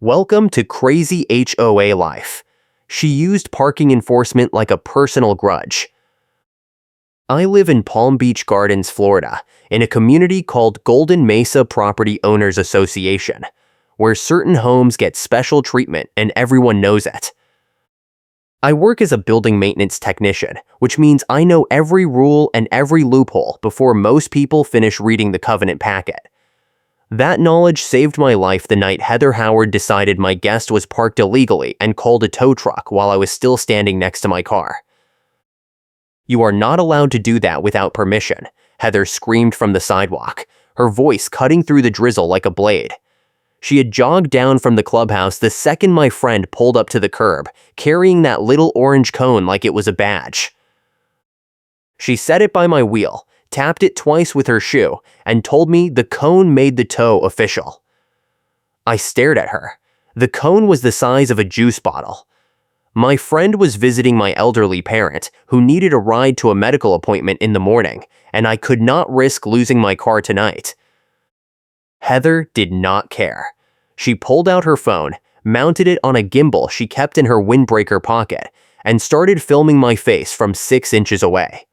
Welcome to crazy HOA life. She used parking enforcement like a personal grudge. I live in Palm Beach Gardens, Florida, in a community called Golden Mesa Property Owners Association, where certain homes get special treatment and everyone knows it. I work as a building maintenance technician, which means I know every rule and every loophole before most people finish reading the covenant packet. That knowledge saved my life the night Heather Howard decided my guest was parked illegally and called a tow truck while I was still standing next to my car. "You are not allowed to do that without permission," Heather screamed from the sidewalk, her voice cutting through the drizzle like a blade. She had jogged down from the clubhouse the second my friend pulled up to the curb, carrying that little orange cone like it was a badge. She set it by my wheel, tapped it twice with her shoe, and told me the cone made the tow official. I stared at her. The cone was the size of a juice bottle. My friend was visiting my elderly parent, who needed a ride to a medical appointment in the morning, and I could not risk losing my car tonight. Heather did not care. She pulled out her phone, mounted it on a gimbal she kept in her windbreaker pocket, and started filming my face from 6 inches away.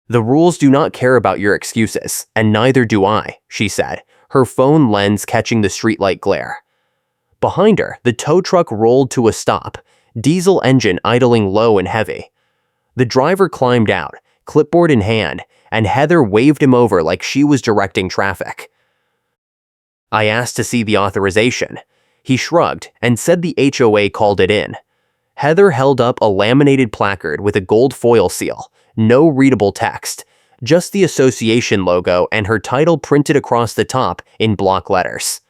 "The rules do not care about your excuses, and neither do I," she said, her phone lens catching the streetlight glare. Behind her, the tow truck rolled to a stop, diesel engine idling low and heavy. The driver climbed out, clipboard in hand, and Heather waved him over like she was directing traffic. I asked to see the authorization. He shrugged and said the HOA called it in. Heather held up a laminated placard with a gold foil seal, no readable text, just the association logo and her title printed across the top in block letters.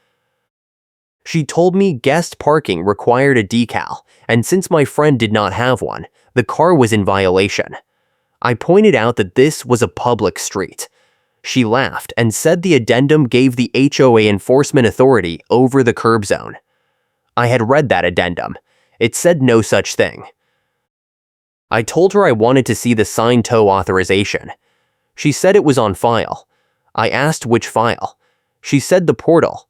She told me guest parking required a decal, and since my friend did not have one, the car was in violation. I pointed out that this was a public street. She laughed and said the addendum gave the HOA enforcement authority over the curb zone. I had read that addendum. It said no such thing. I told her I wanted to see the signed tow authorization. She said it was on file. I asked which file. She said the portal.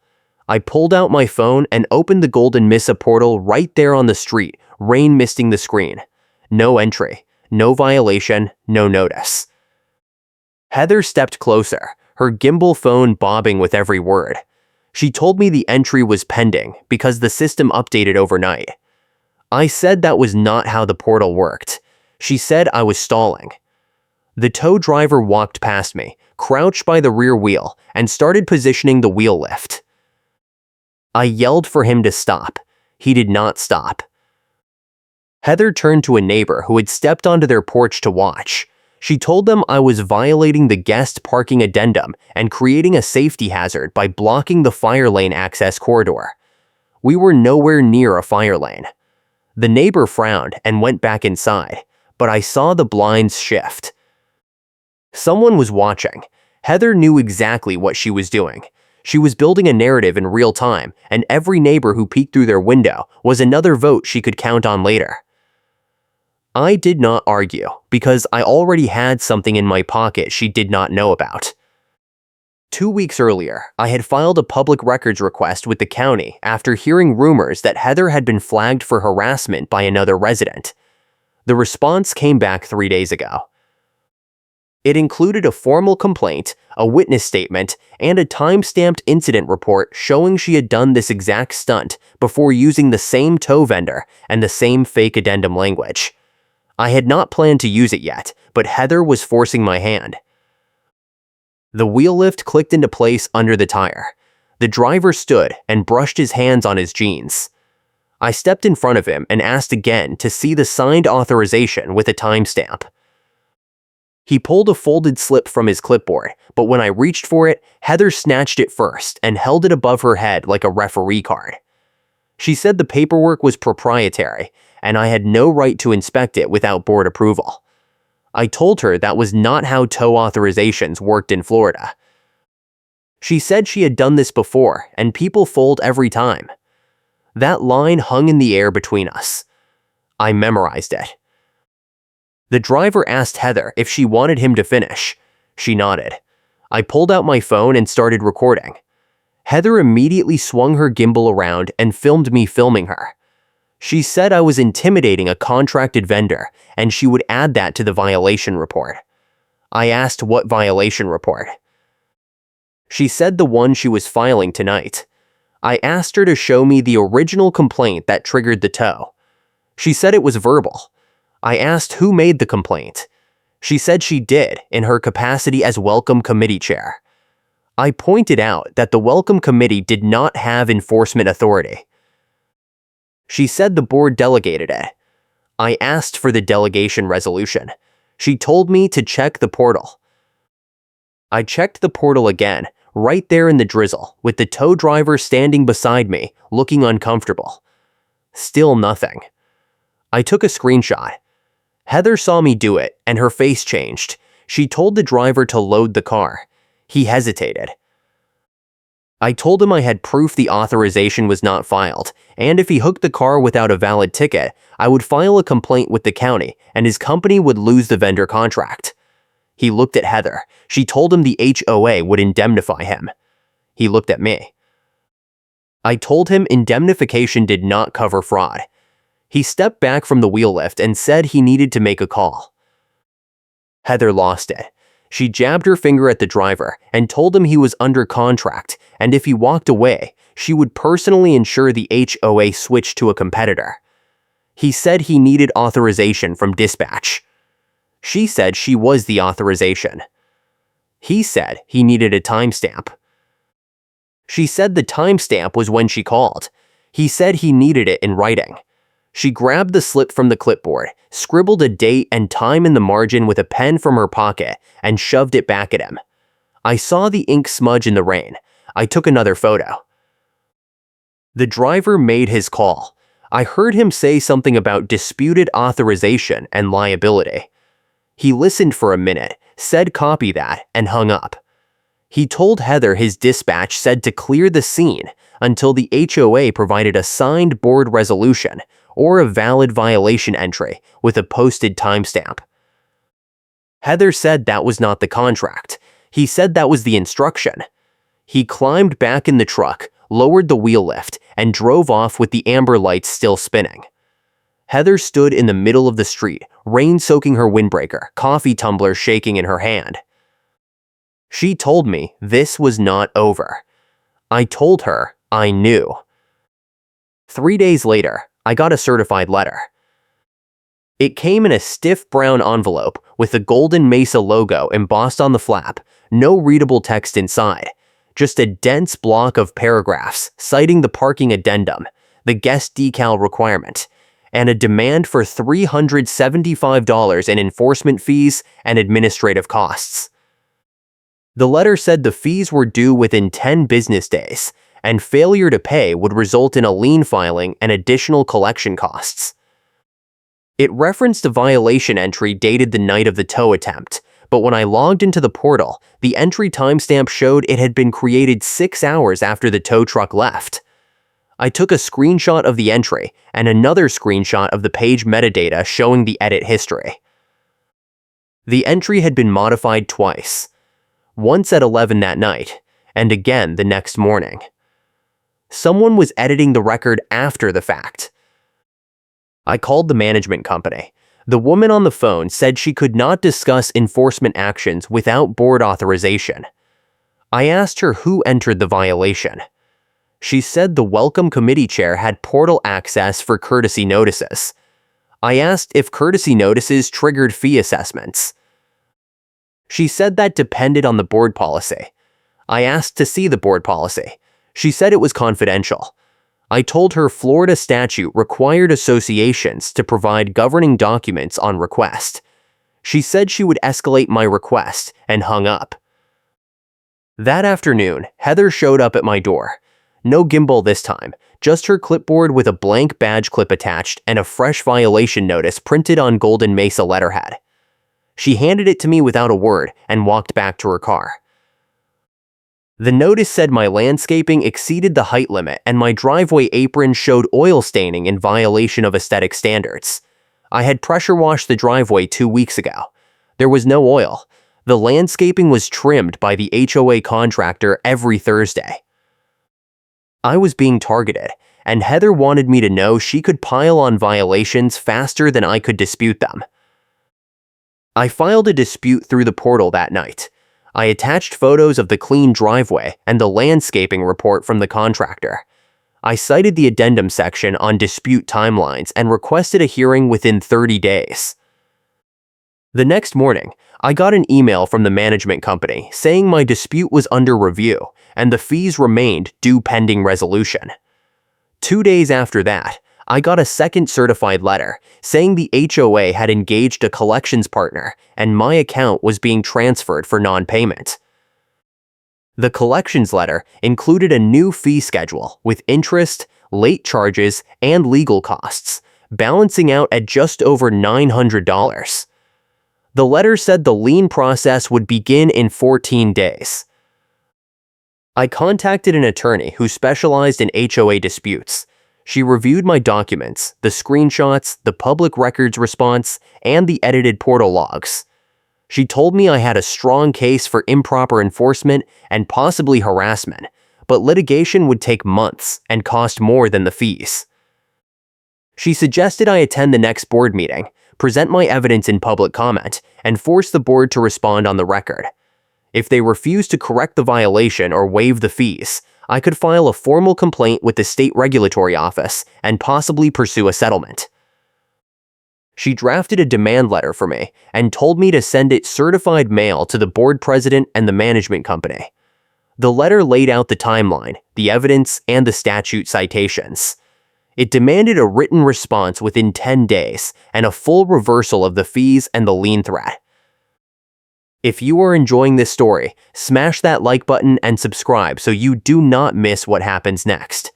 I pulled out my phone and opened the Golden Mesa portal right there on the street, rain misting the screen. No entry, no violation, no notice. Heather stepped closer, her gimbal phone bobbing with every word. She told me the entry was pending because the system updated overnight. I said that was not how the portal worked. She said I was stalling. The tow driver walked past me, crouched by the rear wheel, and started positioning the wheel lift. I yelled for him to stop. He did not stop. Heather turned to a neighbor who had stepped onto their porch to watch. She told them I was violating the guest parking addendum and creating a safety hazard by blocking the fire lane access corridor. We were nowhere near a fire lane. The neighbor frowned and went back inside, but I saw the blinds shift. Someone was watching. Heather knew exactly what she was doing. She was building a narrative in real time, and every neighbor who peeked through their window was another vote she could count on later. I did not argue, because I already had something in my pocket she did not know about. 2 weeks earlier, I had filed a public records request with the county after hearing rumors that Heather had been flagged for harassment by another resident. The response came back 3 days ago. It included a formal complaint, a witness statement, and a time-stamped incident report showing she had done this exact stunt before using the same tow vendor and the same fake addendum language. I had not planned to use it yet, but Heather was forcing my hand. The wheel lift clicked into place under the tire. The driver stood and brushed his hands on his jeans. I stepped in front of him and asked again to see the signed authorization with a timestamp. He pulled a folded slip from his clipboard, but when I reached for it, Heather snatched it first and held it above her head like a referee card. She said the paperwork was proprietary, and I had no right to inspect it without board approval. I told her that was not how tow authorizations worked in Florida. She said she had done this before, and people fold every time. That line hung in the air between us. I memorized it. The driver asked Heather if she wanted him to finish. She nodded. I pulled out my phone and started recording. Heather immediately swung her gimbal around and filmed me filming her. She said I was intimidating a contracted vendor and she would add that to the violation report. I asked what violation report. She said the one she was filing tonight. I asked her to show me the original complaint that triggered the tow. She said it was verbal. I asked who made the complaint. She said she did in her capacity as Welcome Committee Chair. I pointed out that the Welcome Committee did not have enforcement authority. She said the board delegated it. I asked for the delegation resolution. She told me to check the portal. I checked the portal again, right there in the drizzle, with the tow driver standing beside me, looking uncomfortable. Still nothing. I took a screenshot. Heather saw me do it, and her face changed. She told the driver to load the car. He hesitated. I told him I had proof the authorization was not filed, and if he hooked the car without a valid ticket, I would file a complaint with the county, and his company would lose the vendor contract. He looked at Heather. She told him the HOA would indemnify him. He looked at me. I told him indemnification did not cover fraud. He stepped back from the wheel lift and said he needed to make a call. Heather lost it. She jabbed her finger at the driver and told him he was under contract, and if he walked away, she would personally ensure the HOA switched to a competitor. He said he needed authorization from dispatch. She said she was the authorization. He said he needed a timestamp. She said the timestamp was when she called. He said he needed it in writing. She grabbed the slip from the clipboard, scribbled a date and time in the margin with a pen from her pocket, and shoved it back at him. I saw the ink smudge in the rain. I took another photo. The driver made his call. I heard him say something about disputed authorization and liability. He listened for a minute, said copy that, and hung up. He told Heather his dispatch said to clear the scene until the HOA provided a signed board resolution or a valid violation entry with a posted timestamp. Heather said that was not the contract. He said that was the instruction. He climbed back in the truck, lowered the wheel lift, and drove off with the amber lights still spinning. Heather stood in the middle of the street, rain soaking her windbreaker, coffee tumbler shaking in her hand. She told me this was not over. I told her I knew. 3 days later, I got a certified letter. It came in a stiff brown envelope with the Golden Mesa logo embossed on the flap, no readable text inside, just a dense block of paragraphs citing the parking addendum, the guest decal requirement, and a demand for $375 in enforcement fees and administrative costs. The letter said the fees were due within 10 business days, and failure to pay would result in a lien filing and additional collection costs. It referenced a violation entry dated the night of the tow attempt, but when I logged into the portal, the entry timestamp showed it had been created 6 hours after the tow truck left. I took a screenshot of the entry and another screenshot of the page metadata showing the edit history. The entry had been modified twice, once at 11 that night, and again the next morning. Someone was editing the record after the fact. I called the management company. The woman on the phone said she could not discuss enforcement actions without board authorization. I asked her who entered the violation. She said the Welcome Committee Chair had portal access for courtesy notices. I asked if courtesy notices triggered fee assessments. She said that depended on the board policy. I asked to see the board policy. She said it was confidential. I told her Florida statute required associations to provide governing documents on request. She said she would escalate my request and hung up. That afternoon, Heather showed up at my door. No gimbal this time, just her clipboard with a blank badge clip attached and a fresh violation notice printed on Golden Mesa letterhead. She handed it to me without a word and walked back to her car. The notice said my landscaping exceeded the height limit and my driveway apron showed oil staining in violation of aesthetic standards. I had pressure washed the driveway 2 weeks ago. There was no oil. The landscaping was trimmed by the HOA contractor every Thursday. I was being targeted, and Heather wanted me to know she could pile on violations faster than I could dispute them. I filed a dispute through the portal that night. I attached photos of the clean driveway and the landscaping report from the contractor. I cited the addendum section on dispute timelines and requested a hearing within 30 days. The next morning, I got an email from the management company saying my dispute was under review and the fees remained due pending resolution. 2 days after that, I got a second certified letter saying the HOA had engaged a collections partner and my account was being transferred for non-payment. The collections letter included a new fee schedule with interest, late charges, and legal costs, balancing out at just over $900. The letter said the lien process would begin in 14 days. I contacted an attorney who specialized in HOA disputes. She reviewed my documents, the screenshots, the public records response, and the edited portal logs. She told me I had a strong case for improper enforcement and possibly harassment, but litigation would take months and cost more than the fees. She suggested I attend the next board meeting, present my evidence in public comment, and force the board to respond on the record. If they refused to correct the violation or waive the fees, I could file a formal complaint with the state regulatory office and possibly pursue a settlement. She drafted a demand letter for me and told me to send it certified mail to the board president and the management company. The letter laid out the timeline, the evidence, and the statute citations. It demanded a written response within 10 days and a full reversal of the fees and the lien threat. If you are enjoying this story, smash that like button and subscribe so you do not miss what happens next.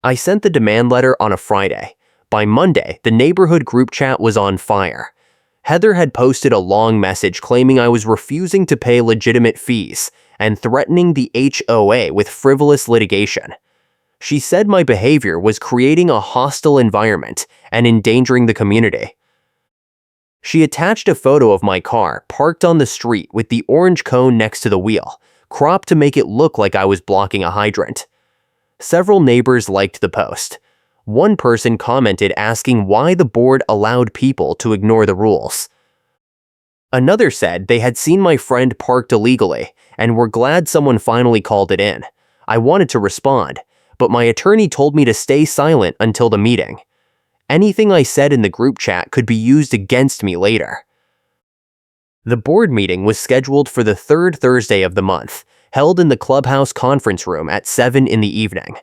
I sent the demand letter on a Friday. By Monday, the neighborhood group chat was on fire. Heather had posted a long message claiming I was refusing to pay legitimate fees and threatening the HOA with frivolous litigation. She said my behavior was creating a hostile environment and endangering the community. She attached a photo of my car parked on the street with the orange cone next to the wheel, cropped to make it look like I was blocking a hydrant. Several neighbors liked the post. One person commented asking why the board allowed people to ignore the rules. Another said they had seen my friend parked illegally and were glad someone finally called it in. I wanted to respond, but my attorney told me to stay silent until the meeting. Anything I said in the group chat could be used against me later. The board meeting was scheduled for the third Thursday of the month, held in the clubhouse conference room at 7 in the evening.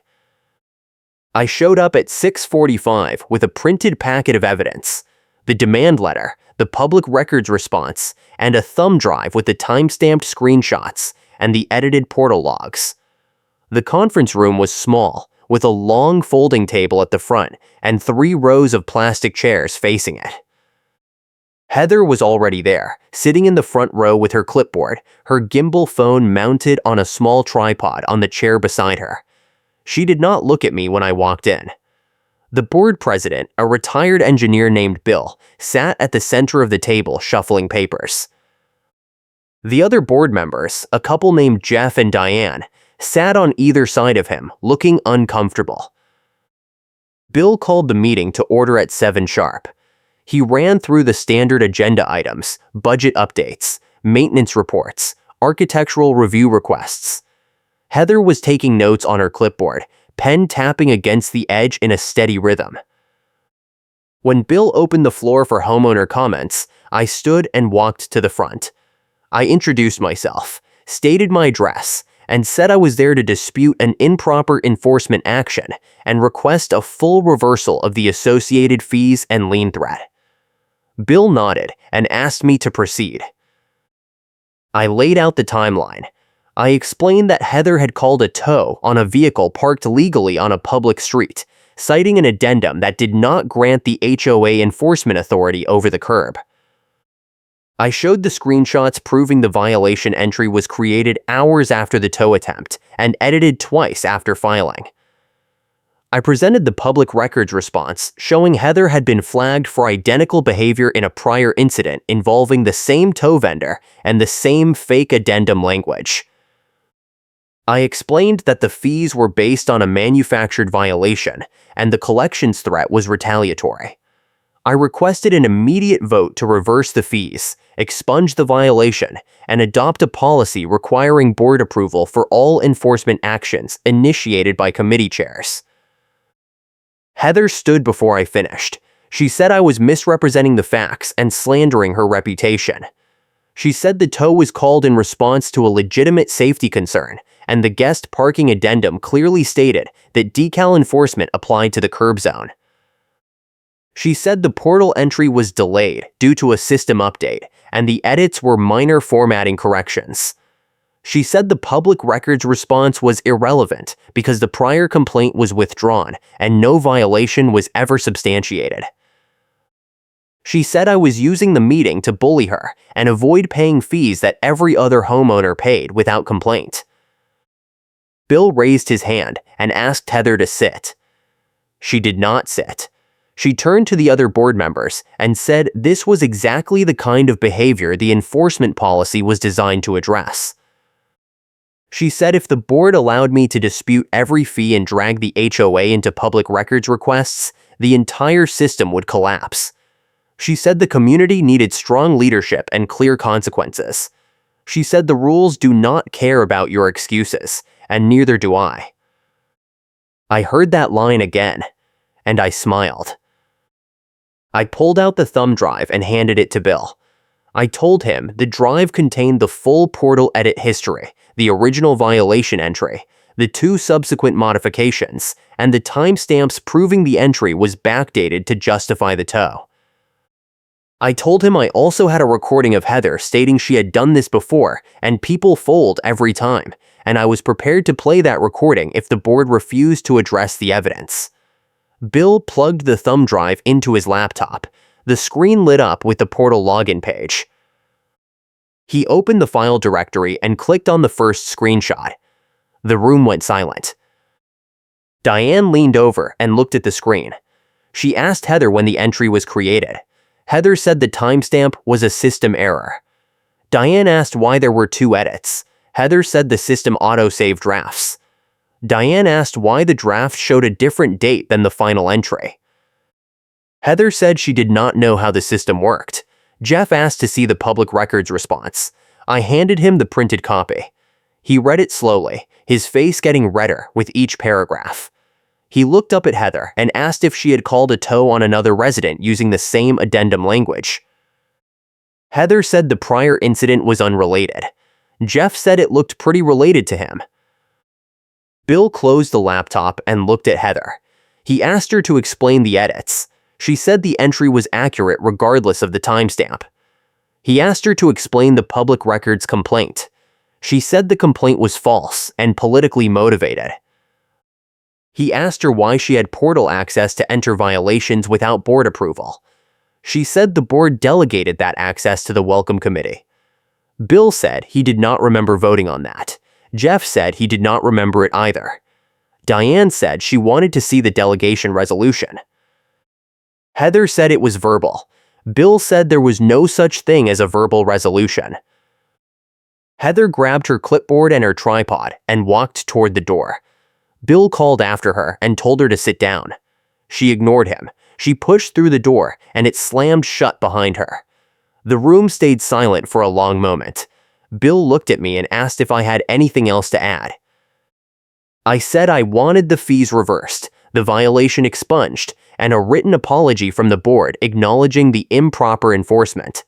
I showed up at 6:45 with a printed packet of evidence, the demand letter, the public records response, and a thumb drive with the timestamped screenshots and the edited portal logs. The conference room was small, with a long folding table at the front and 3 rows of plastic chairs facing it. Heather was already there, sitting in the front row with her clipboard, her gimbal phone mounted on a small tripod on the chair beside her. She did not look at me when I walked in. The board president, a retired engineer named Bill, sat at the center of the table shuffling papers. The other board members, a couple named Jeff and Diane, sat on either side of him, looking uncomfortable. Bill called the meeting to order at 7 sharp. He ran through the standard agenda items, budget updates, maintenance reports, architectural review requests. Heather was taking notes on her clipboard, pen tapping against the edge in a steady rhythm. When Bill opened the floor for homeowner comments, I stood and walked to the front. I introduced myself, stated my address, and said I was there to dispute an improper enforcement action and request a full reversal of the associated fees and lien threat. Bill nodded and asked me to proceed. I laid out the timeline. I explained that Heather had called a tow on a vehicle parked legally on a public street, citing an addendum that did not grant the HOA enforcement authority over the curb. I showed the screenshots proving the violation entry was created hours after the tow attempt and edited twice after filing. I presented the public records response showing Heather had been flagged for identical behavior in a prior incident involving the same tow vendor and the same fake addendum language. I explained that the fees were based on a manufactured violation, and the collections threat was retaliatory. I requested an immediate vote to reverse the fees, expunge the violation, and adopt a policy requiring board approval for all enforcement actions initiated by committee chairs. Heather stood before I finished. She said I was misrepresenting the facts and slandering her reputation. She said the tow was called in response to a legitimate safety concern, and the guest parking addendum clearly stated that decal enforcement applied to the curb zone. She said the portal entry was delayed due to a system update, and the edits were minor formatting corrections. She said the public records response was irrelevant because the prior complaint was withdrawn and no violation was ever substantiated. She said I was using the meeting to bully her and avoid paying fees that every other homeowner paid without complaint. Bill raised his hand and asked Heather to sit. She did not sit. She turned to the other board members and said this was exactly the kind of behavior the enforcement policy was designed to address. She said if the board allowed me to dispute every fee and drag the HOA into public records requests, the entire system would collapse. She said the community needed strong leadership and clear consequences. She said the rules do not care about your excuses, and neither do I. I heard that line again, and I smiled. I pulled out the thumb drive and handed it to Bill. I told him the drive contained the full portal edit history, the original violation entry, the 2 subsequent modifications, and the timestamps proving the entry was backdated to justify the tow. I told him I also had a recording of Heather stating she had done this before and people fold every time, and I was prepared to play that recording if the board refused to address the evidence. Bill plugged the thumb drive into his laptop. The screen lit up with the portal login page. He opened the file directory and clicked on the first screenshot. The room went silent. Diane leaned over and looked at the screen. She asked Heather when the entry was created. Heather said the timestamp was a system error. Diane asked why there were 2 edits. Heather said the system auto-saved drafts. Diane asked why the draft showed a different date than the final entry. Heather said she did not know how the system worked. Jeff asked to see the public records response. I handed him the printed copy. He read it slowly, his face getting redder with each paragraph. He looked up at Heather and asked if she had called a tow on another resident using the same addendum language. Heather said the prior incident was unrelated. Jeff said it looked pretty related to him. Bill closed the laptop and looked at Heather. He asked her to explain the edits. She said the entry was accurate regardless of the timestamp. He asked her to explain the public records complaint. She said the complaint was false and politically motivated. He asked her why she had portal access to enter violations without board approval. She said the board delegated that access to the Welcome Committee. Bill said he did not remember voting on that. Jeff said he did not remember it either. Diane said she wanted to see the delegation resolution. Heather said it was verbal. Bill said there was no such thing as a verbal resolution. Heather grabbed her clipboard and her tripod and walked toward the door. Bill called after her and told her to sit down. She ignored him. She pushed through the door and it slammed shut behind her. The room stayed silent for a long moment. Bill looked at me and asked if I had anything else to add. I said I wanted the fees reversed, the violation expunged, and a written apology from the board acknowledging the improper enforcement.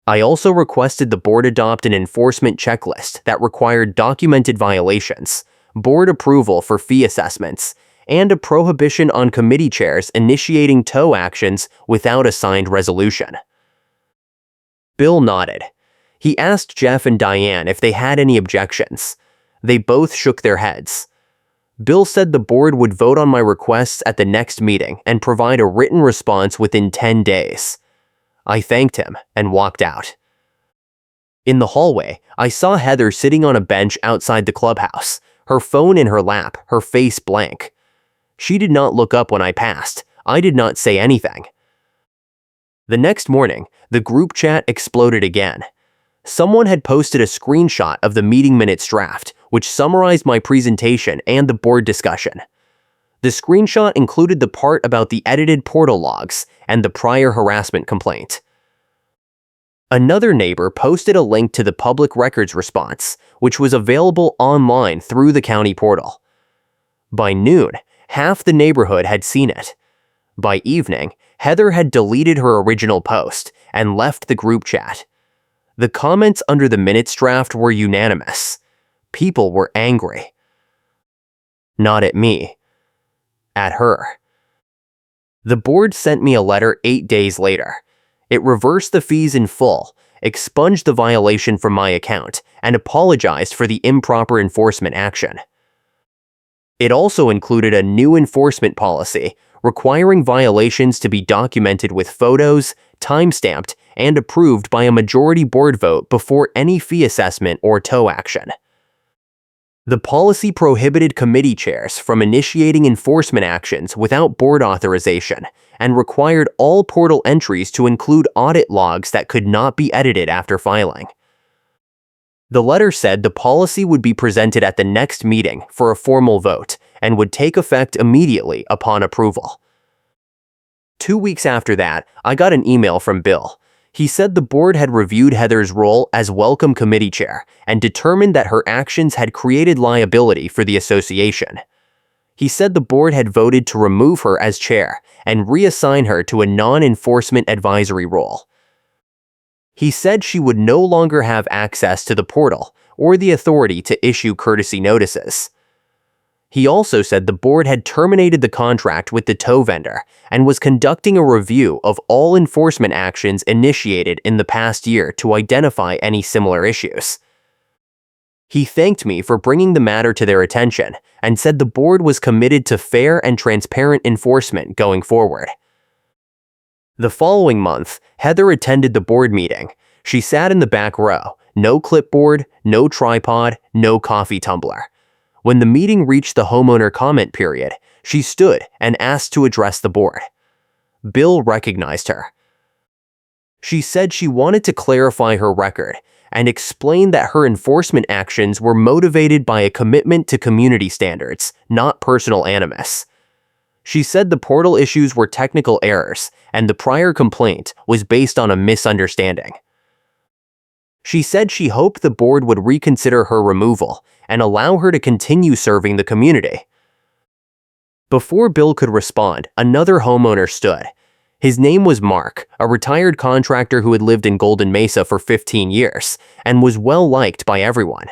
I also requested the board adopt an enforcement checklist that required documented violations, board approval for fee assessments, and a prohibition on committee chairs initiating tow actions without a signed resolution. Bill nodded. He asked Jeff and Diane if they had any objections. They both shook their heads. Bill said the board would vote on my requests at the next meeting and provide a written response within 10 days. I thanked him and walked out. In the hallway, I saw Heather sitting on a bench outside the clubhouse, her phone in her lap, her face blank. She did not look up when I passed. I did not say anything. The next morning, the group chat exploded again. Someone had posted a screenshot of the meeting minutes draft, which summarized my presentation and the board discussion. The screenshot included the part about the edited portal logs and the prior harassment complaint. Another neighbor posted a link to the public records response, which was available online through the county portal. By noon, half the neighborhood had seen it. By evening, Heather had deleted her original post and left the group chat. The comments under the minutes draft were unanimous. People were angry. Not at me. At her. The board sent me a letter 8 days later. It reversed the fees in full, expunged the violation from my account, and apologized for the improper enforcement action. It also included a new enforcement policy requiring violations to be documented with photos, time-stamped, and approved by a majority board vote before any fee assessment or tow action. The policy prohibited committee chairs from initiating enforcement actions without board authorization and required all portal entries to include audit logs that could not be edited after filing. The letter said the policy would be presented at the next meeting for a formal vote and would take effect immediately upon approval. 2 weeks after that, I got an email from Bill. He said the board had reviewed Heather's role as welcome committee chair and determined that her actions had created liability for the association. He said the board had voted to remove her as chair and reassign her to a non-enforcement advisory role. He said she would no longer have access to the portal or the authority to issue courtesy notices. He also said the board had terminated the contract with the tow vendor and was conducting a review of all enforcement actions initiated in the past year to identify any similar issues. He thanked me for bringing the matter to their attention and said the board was committed to fair and transparent enforcement going forward. The following month, Heather attended the board meeting. She sat in the back row, no clipboard, no tripod, no coffee tumbler. When the meeting reached the homeowner comment period, she stood and asked to address the board. Bill recognized her. She said she wanted to clarify her record and explained that her enforcement actions were motivated by a commitment to community standards, not personal animus. She said the portal issues were technical errors and the prior complaint was based on a misunderstanding. She said she hoped the board would reconsider her removal and allow her to continue serving the community. Before Bill could respond, another homeowner stood. His name was Mark, a retired contractor who had lived in Golden Mesa for 15 years and was well liked by everyone.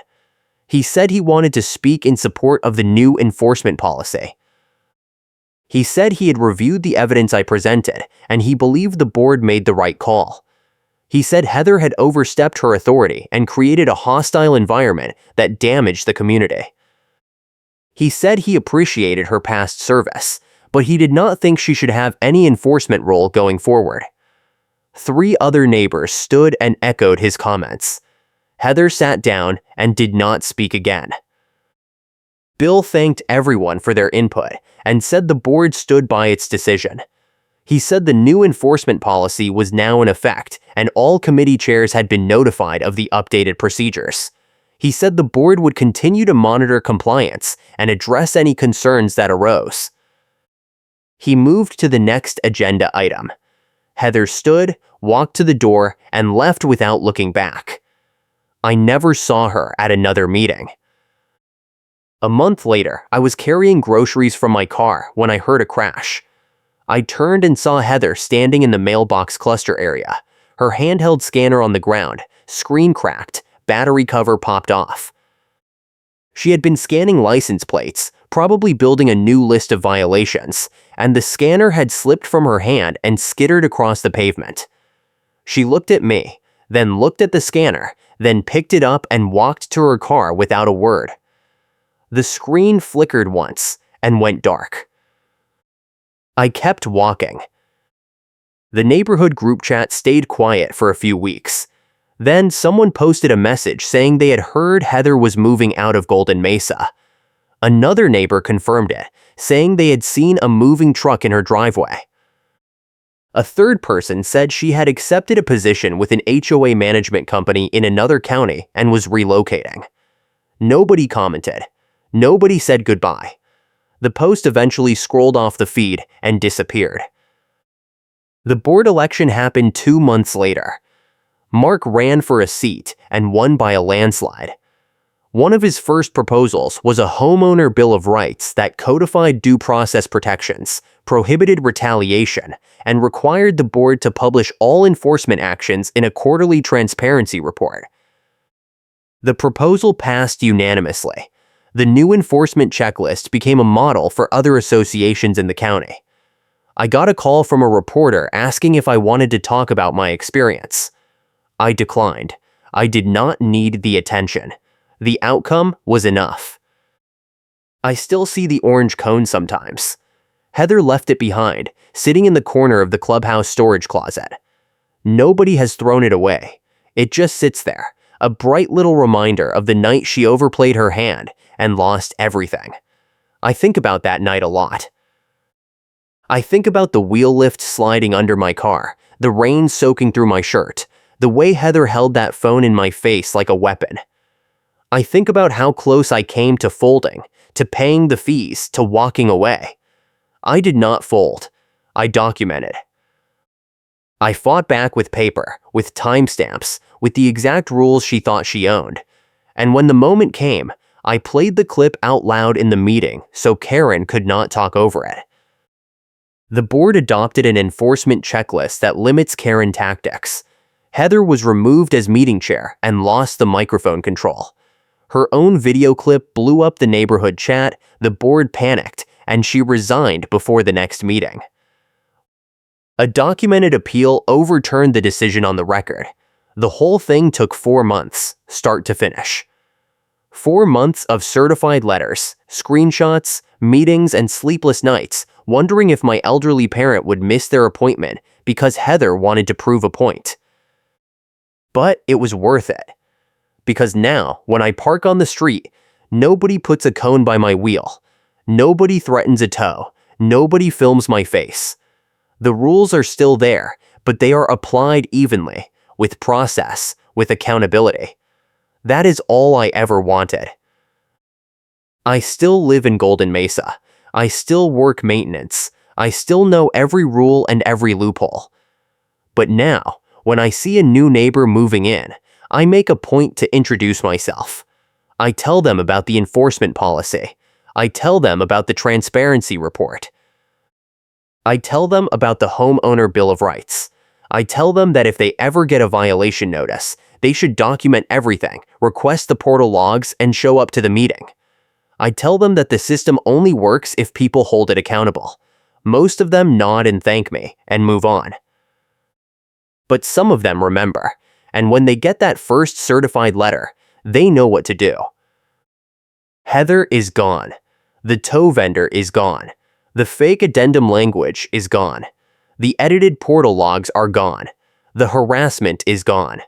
He said he wanted to speak in support of the new enforcement policy. He said he had reviewed the evidence I presented and he believed the board made the right call. He said Heather had overstepped her authority and created a hostile environment that damaged the community. He said he appreciated her past service, but he did not think she should have any enforcement role going forward. 3 other neighbors stood and echoed his comments. Heather sat down and did not speak again. Bill thanked everyone for their input and said the board stood by its decision. He said the new enforcement policy was now in effect and all committee chairs had been notified of the updated procedures. He said the board would continue to monitor compliance and address any concerns that arose. He moved to the next agenda item. Heather stood, walked to the door, and left without looking back. I never saw her at another meeting. A month later, I was carrying groceries from my car when I heard a crash. I turned and saw Heather standing in the mailbox cluster area. Her handheld scanner on the ground, screen cracked, battery cover popped off. She had been scanning license plates, probably building a new list of violations, and the scanner had slipped from her hand and skittered across the pavement. She looked at me, then looked at the scanner, then picked it up and walked to her car without a word. The screen flickered once and went dark. I kept walking. The neighborhood group chat stayed quiet for a few weeks. Then someone posted a message saying they had heard Heather was moving out of Golden Mesa. Another neighbor confirmed it, saying they had seen a moving truck in her driveway. A third person said she had accepted a position with an HOA management company in another county and was relocating. Nobody commented. Nobody said goodbye. The post eventually scrolled off the feed and disappeared. The board election happened 2 months later. Mark ran for a seat and won by a landslide. One of his first proposals was a homeowner bill of rights that codified due process protections, prohibited retaliation, and required the board to publish all enforcement actions in a quarterly transparency report. The proposal passed unanimously. The new enforcement checklist became a model for other associations in the county. I got a call from a reporter asking if I wanted to talk about my experience. I declined. I did not need the attention. The outcome was enough. I still see the orange cone sometimes. Heather left it behind, sitting in the corner of the clubhouse storage closet. Nobody has thrown it away. It just sits there, a bright little reminder of the night she overplayed her hand and lost everything. I think about that night a lot. I think about the wheel lift sliding under my car, the rain soaking through my shirt, the way Heather held that phone in my face like a weapon. I think about how close I came to folding, to paying the fees, to walking away. I did not fold. I documented. I fought back with paper, with timestamps, with the exact rules she thought she owned. And when the moment came, I played the clip out loud in the meeting so Karen could not talk over it. The board adopted an enforcement checklist that limits Karen tactics. Heather was removed as meeting chair and lost the microphone control. Her own video clip blew up the neighborhood chat, the board panicked, and she resigned before the next meeting. A documented appeal overturned the decision on the record. The whole thing took 4 months, start to finish. 4 months of certified letters, screenshots, meetings, and sleepless nights, wondering if my elderly parent would miss their appointment because Heather wanted to prove a point. But it was worth it. Because now, when I park on the street, nobody puts a cone by my wheel. Nobody threatens a tow. Nobody films my face. The rules are still there, but they are applied evenly, with process, with accountability. That is all I ever wanted. I still live in Golden Mesa. I still work maintenance. I still know every rule and every loophole. But now, when I see a new neighbor moving in, I make a point to introduce myself. I tell them about the enforcement policy. I tell them about the transparency report. I tell them about the homeowner bill of rights. I tell them that if they ever get a violation notice, they should document everything, request the portal logs, and show up to the meeting. I tell them that the system only works if people hold it accountable. Most of them nod and thank me and move on. But some of them remember, and when they get that first certified letter, they know what to do. Heather is gone. The tow vendor is gone. The fake addendum language is gone. The edited portal logs are gone. The harassment is gone.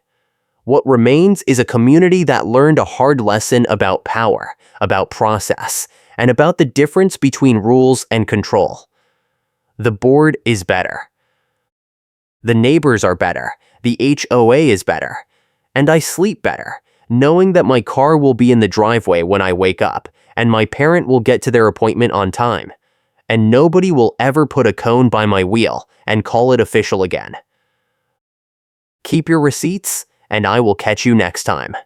What remains is a community that learned a hard lesson about power, about process, and about the difference between rules and control. The board is better. The neighbors are better. The HOA is better. And I sleep better, knowing that my car will be in the driveway when I wake up, and my parent will get to their appointment on time. And nobody will ever put a cone by my wheel and call it official again. Keep your receipts, and I will catch you next time.